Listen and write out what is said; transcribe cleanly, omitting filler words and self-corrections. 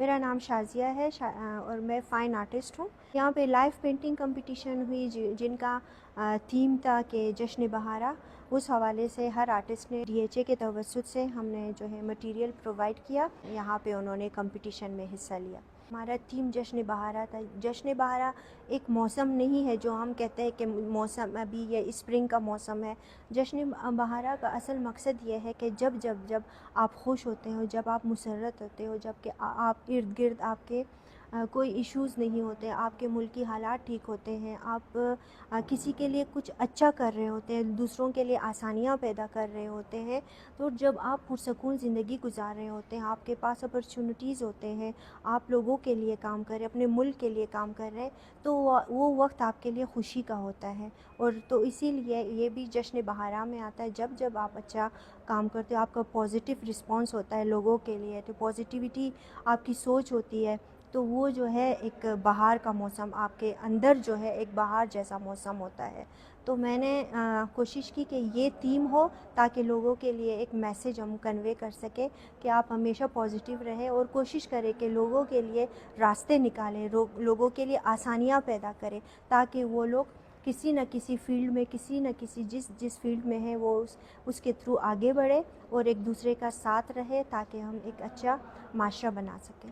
میرا نام شازیہ ہے اور میں فائن آرٹسٹ ہوں۔ یہاں پہ لائیو پینٹنگ کمپٹیشن ہوئی جن کا تھیم تھا کہ جشن بہارا۔ اس حوالے سے ہر آرٹسٹ نے DHA کے توسط سے ہم نے جو ہے مٹیریل پرووائڈ کیا، یہاں پہ انہوں نے کمپٹیشن میں حصہ لیا۔ ہمارا تھیم جشن بہارا تھا۔ جشن بہارا ایک موسم نہیں ہے جو ہم کہتے ہیں کہ موسم ابھی یہ اسپرنگ کا موسم ہے۔ جشن بہارا کا اصل مقصد یہ ہے کہ جب آپ خوش ہوتے ہو، جب آپ مسرت ہوتے ہو، جب کہ آپ ارد گرد آپ کے کوئی ایشوز نہیں ہوتے، آپ کے ملکی حالات ٹھیک ہوتے ہیں، آپ کسی کے لیے کچھ اچھا کر رہے ہوتے ہیں، دوسروں کے لیے آسانیاں پیدا کر رہے ہوتے ہیں، تو جب آپ پرسکون زندگی گزار رہے ہوتے ہیں، آپ کے پاس اپرچونٹیز ہوتے ہیں، آپ لوگوں کے لیے کام کر رہے ہیں، اپنے ملک کے لیے کام کر رہے ہیں، تو وہ وقت آپ کے لیے خوشی کا ہوتا ہے۔ اور تو اسی لیے یہ بھی جشن بہارا میں آتا ہے۔ جب آپ اچھا کام کرتے ہو، آپ کا پازیٹیو رسپانس ہوتا ہے لوگوں کے لیے، تو پازیٹیوٹی آپ کی سوچ ہوتی ہے، تو وہ جو ہے ایک بہار کا موسم آپ کے اندر جو ہے ایک بہار جیسا موسم ہوتا ہے۔ تو میں نے کوشش کی کہ یہ تھیم ہو تاکہ لوگوں کے لیے ایک میسیج ہم کنوے کر سکیں کہ آپ ہمیشہ پازیٹیو رہیں اور کوشش کریں کہ لوگوں کے لیے راستے نکالیں، لوگوں کے لیے آسانیاں پیدا کریں، تاکہ وہ لوگ کسی نہ کسی فیلڈ میں، کسی نہ کسی جس فیلڈ میں ہے وہ اس کے تھرو آگے بڑھے اور ایک دوسرے کا ساتھ رہے، تاکہ ہم ایک اچھا معاشرہ بنا سکیں۔